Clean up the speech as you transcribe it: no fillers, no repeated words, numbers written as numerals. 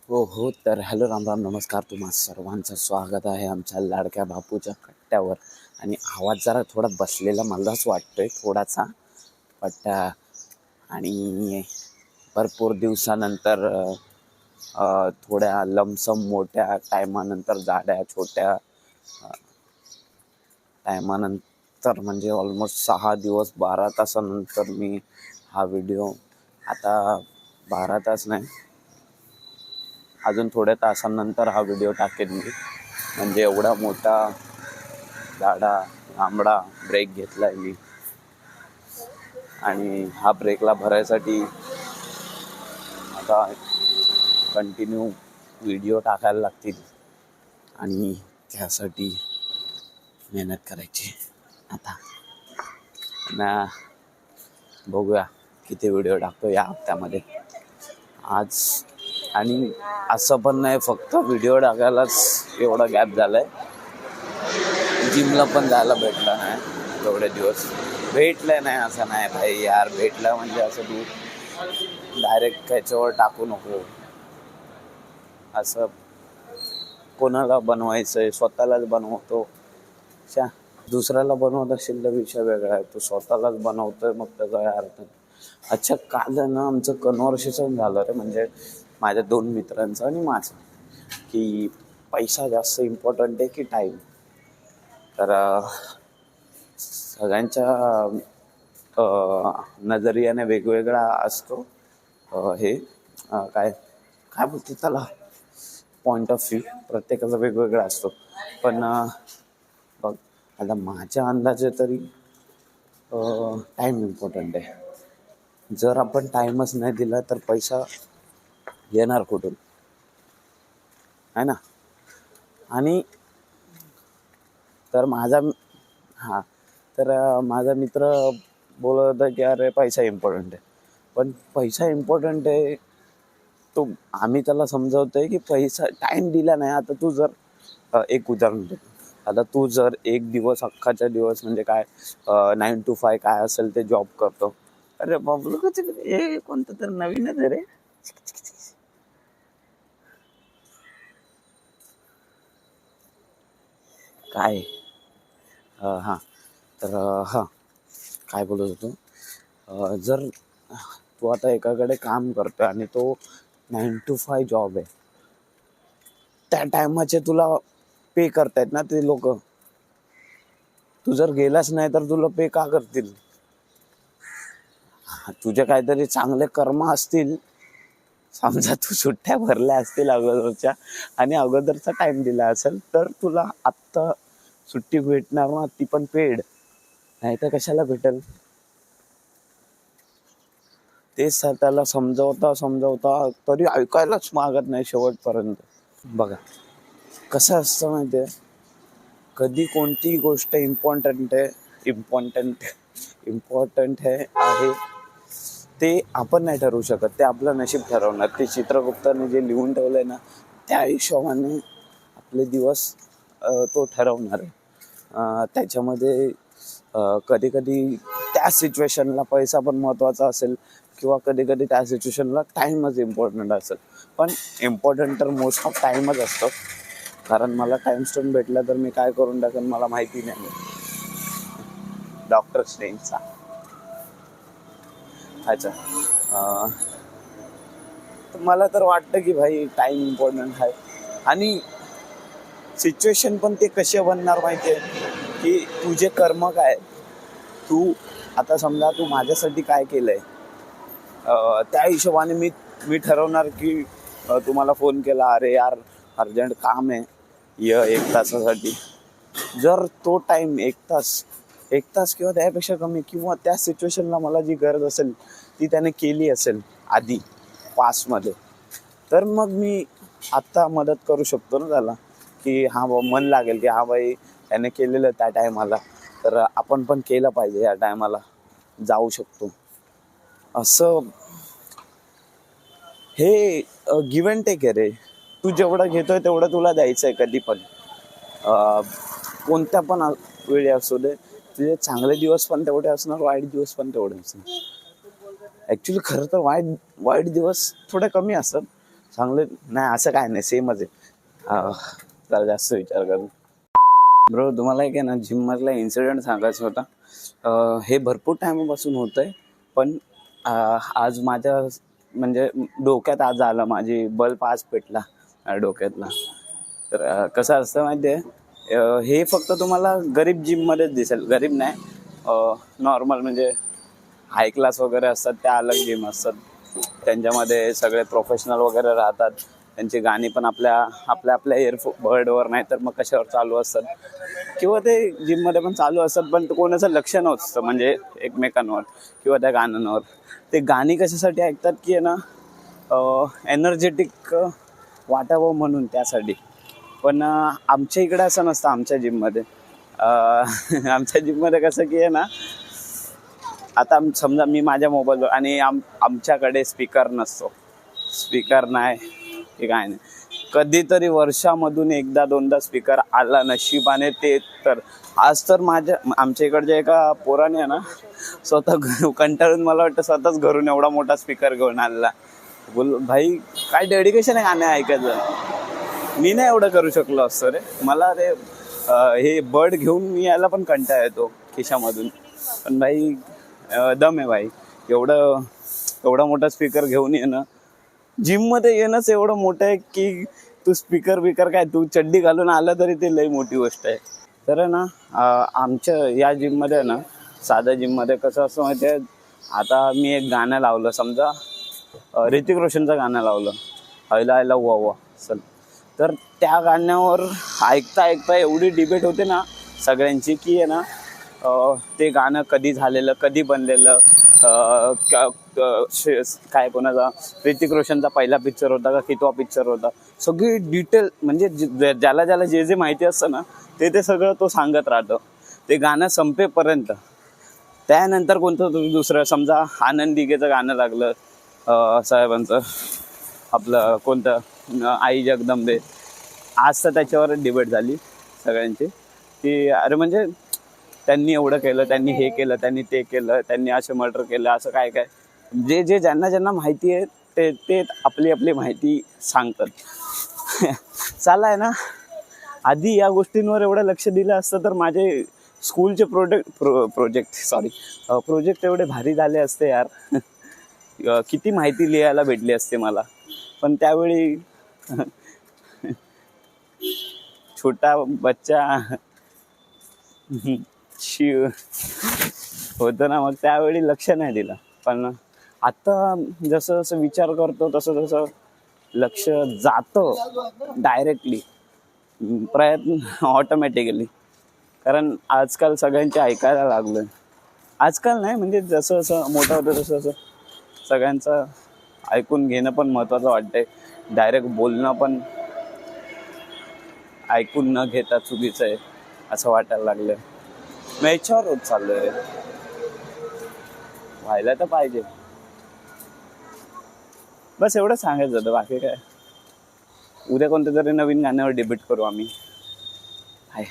हो हो. तर हॅलो, राम राम, नमस्कार. तुम्हा सर्वांचं स्वागत आहे आमच्या लाडक्या बापूच्या कट्ट्यावर. आणि आवाज जरा थोडा बसलेला मलाच वाटतोय थोडासा, बट आणि भरपूर दिवसानंतर थोड्या लमसम मोठ्या टायमानंतर जाड्या छोट्या टायमानंतर म्हणजे ऑलमोस्ट 6 दिवस 12 तासानंतर मी हा व्हिडिओ, आता 12 तास नाही, अजून थोड्या तासांनंतर हा व्हिडिओ टाकेन मी. म्हणजे एवढा मोठा जाडा लांबडा ब्रेक घेतला आहे मी. आणि हा ब्रेकला भरायसाठी आता कंटिन्यू व्हिडिओ टाकायला लागतील आणि त्यासाठी मेहनत करायची. आता ना बघूया किती व्हिडिओ टाकतो या हप्त्यामध्ये आज. आणि असं पण नाही फक्त व्हिडिओ टाकायलाच एवढा गॅप झाला आहे, जिमला पण जायला भेटलं नाही एवढे दिवस. भेटलं नाही असं नाही भाई यार, भेटलं म्हणजे असं तू डायरेक्ट त्याच्यावर टाकू नको. असं कोणाला बनवायचं आहे, स्वतःलाच बनवतो. दुसऱ्याला बनवत असेल तर विषय वेगळा आहे, तू स्वतःलाच बनवतोय मग त्याचा काय अर्थ. अच्छा, काल ना आमचं कन्व्हर्सेशन झालं रे, म्हणजे माझ्या 2 मित्रांचं आणि माझं, की पैसा जास्त इम्पॉर्टंट आहे की टाईम. तर सगळ्यांच्या नजरियाने वेगवेगळा असतो हे काय काय बोलते त्याला, पॉईंट ऑफ व्ह्यू प्रत्येकाचा वेगवेगळा असतो. पण बघ, आता माझ्या अंदाजे तरी टाईम इम्पॉर्टंट आहे. जर आपण टाईमच नाही दिला तर पैसा येणार कुठून, आहे ना. आणि तर माझा मित्र बोलत होता की अरे पैसा इम्पॉर्टंट आहे. पण पैसा इम्पॉर्टंट आहे तो आम्ही त्याला समजावतोय की पैसा टाईम दिला नाही. आता तू जर एक उदाहरण देतो, आता तू जर एक दिवस अख्खाच्या दिवस म्हणजे काय 9 to 5 काय असेल ते जॉब करतो. अरे बाबा, हे कोणतं तर नवीनच आहे रे. काय हां तर काय बोलत होतो, जर तू आता एकाकडे काम करतोय आणि तो 9 to 5 जॉब आहे, त्या टायमाचे तुला पे करतायत ना ते लोक. तू जर गेलाच नाही तर तुला पे का करतील. तुझे काहीतरी चांगले कर्म असतील, समजा तू सुट्ट्या भरल्या असतील अगोदरच्या आणि अगोदरचा टाइम दिला असेल तर तुला आत्ता सुट्टी भेटणार ना, ती पण पेड. नाही तर कशाला भेटेल. तेच त्याला समजावता तरी ऐकायलाच मागत नाही शेवटपर्यंत. बघा कसं असतं माहिती आहे, कधी कोणती गोष्ट इम्पॉर्टंट आहे ते आपण नाही ठरवू शकत, ते आपलं नशीब ठरवणार. ते चित्रगुप्ताने जे लिहून ठेवलंय ना, त्या हिशोबाने आपले दिवस तो ठरवणार आहे. त्याच्यामध्ये कधी कधी त्या सिच्युएशनला पैसा पण महत्त्वाचा असेल, किंवा कधी कधी त्या सिच्युएशनला टाईमच इम्पॉर्टंट असेल. पण इम्पॉर्टंट तर मोस्ट ऑफ टाईमच असतो. कारण मला टाईम स्टोन भेटला तर मी काय करून टाकेन मला माहिती नाही. डॉक्टर स्ट्रेंजचा अच्छा, तर मला तर वाटतं की भाई टाईम इम्पॉर्टंट आहे. आणि सिच्युएशन पण ते कसे बनणार माहिती आहे, की तुझे कर्म काय. तू आता समजा तू माझ्यासाठी काय केलंय, त्या हिशोबाने मी ठरवणार की तुम्हाला फोन केला, अरे यार अर्जंट काम आहे, 1 तासासाठी. जर तो टाईम 1 तास किंवा त्यापेक्षा कमी, किंवा त्या सिच्युएशनला मला जी गरज असेल ती त्याने केली असेल आधी पास्टमध्ये, तर मग मी आत्ता मदत करू शकतो ना त्याला, की हा मन लागेल की हा भाई त्याने केलेलं त्या टायमाला, तर आपण पण केलं पाहिजे या टायमाला, जाऊ शकतो. असं हे गिव्ह अँड टेक आहे रे. तू जेवढं घेतोय तेवढं तुला द्यायचं आहे कधी पण, कोणत्या पण वेळी असू दे. तुझे चांगले दिवस पण तेवढे असणार, वाईट दिवस पण तेवढे असणार. ॲक्च्युली खरं तर वाईट दिवस थोडे कमी असतात, चांगले नाही असं काय नाही, सेमच आहे. जरा जास्त विचार करून. ब्रो तुम्हाला एक आहे ना जिम मधला इन्सिडेंट सांगायचा होता. हे भरपूर टायमापासून होत आहे, पण आज माझ्या म्हणजे डोक्यात आज आलं, माझी बल्ब आज पेटला डोक्यातला. तर कसं असतं माहिती आहे, हे फक्त तुम्हाला गरीब जिममध्येच दिसेल. गरीब नाही, नॉर्मल म्हणजे हाय क्लास वगैरे असतात त्या अलग जिम असतात. त्यांच्यामध्ये सगळे प्रोफेशनल वगैरे राहतात. त्यांची गाणी पण आपल्या बर्डवर नाही तर मग कशावर चालू असतात, किंवा ते जिममध्ये पण चालू असतात, पण कोणाचं लक्ष नसतं म्हणजे एकमेकांवर किंवा त्या गाण्यांवर. ते गाणी कशासाठी ऐकतात की आहे ना, एनर्जेटिक वाटावं म्हणून, त्यासाठी. पण आमच्या इकडे असं नसतं. आमच्या जिममध्ये आमच्या जिममध्ये कसं की आहे ना, आता समजा मी माझ्या मोबाईलवर आणि आमच्याकडे स्पीकर नसतो, स्पीकर नाही की काय नाही. कधीतरी वर्षामधून एकदा दोनदा स्पीकर आला नशिबाने, ते तर. आज तर आमच्या इकडच्या एका पोराने आहे ना स्वतः कंटाळून, मला वाटतं स्वतःच घरून एवढा मोठा स्पीकर घेऊन आलेला. बोल भाई काय डेडिकेशन आहे गाणं ऐकायचं. मी नाही एवढं करू शकलो असतो रे. मला ते हे बर्ड घेऊन मी यायला पण कंटाळा येतो खिशामधून. पण भाई दम आहे भाई, एवढा मोठा स्पीकर घेऊन येणं, जिममध्ये येणंच एवढं मोठं आहे की तू स्पीकर काय तू चड्डी घालून आला तरी ते लई मोठी गोष्ट आहे. तर ना आमच्या या जिममध्ये ना, साध्या जिममध्ये कसं असं माहिती आहे, आता मी एक गाणं लावलं, समजा ऋतिक रोशनचं गाणं लावलं, हैला हैला हुआ हुआ चल, तर त्या गाण्यावर ऐकता एवढी डिबेट होते ना सगळ्यांची की आहे ना, ते गाणं कधी झालेलं, कधी बनलेलं, काय कोणाचा ऋतिक रोशनचा पहिला पिक्चर होता का कितवा पिक्चर होता, सगळी डिटेल म्हणजे ज्याला जे माहिती असतं ना ते सगळं तो सांगत राहतो ते गाणं संपेपर्यंत. त्यानंतर कोणतं दुसरं, समजा आनंद दिघेचं गाणं लागलं साहेबांचं, आपलं कोणतं आई जगदंबे, आज तर त्याच्यावर डिबेट झाली सगळ्यांची की अरे म्हणजे त्यांनी एवढं केलं, त्यांनी हे केलं, त्यांनी ते केलं, त्यांनी असं मर्डर केलं, असं काय जे ज्यांना माहिती आहे ते आपली माहिती सांगतात. चालाय ना, आधी या गोष्टींवर एवढं लक्ष दिलं असतं तर माझे स्कूलचे प्रोजेक्ट एवढे भारी झाले असते यार. किती माहिती लिहायला भेटली असते मला. पण त्यावेळी छोटा बच्चा शिव होतं ना, मग त्यावेळी लक्ष नाही दिलं. पण आता जसं जसं विचार करतो तसं लक्ष जातं डायरेक्टली, प्रयत्न ऑटोमॅटिकली. कारण आजकाल सगळ्यांचे ऐकायला लागलं. आजकाल नाही म्हणजे जसं जसं मोठं होतं तसं सगळ्यांचं ऐकून घेणं पण महत्त्वाचं वाटतंय. डायरेक्ट बोलणं पण ऐकून न घेता चुकीचं आहे असं वाटायला लागलं. मॅच्युअर होत चाललोय, व्हायला तर पाहिजे. बस एवढं सांगायचं होतं, बाकी काय. उद्या कोणत्या तरी नवीन गाण्यावर डिबेट करू आम्ही. हाय.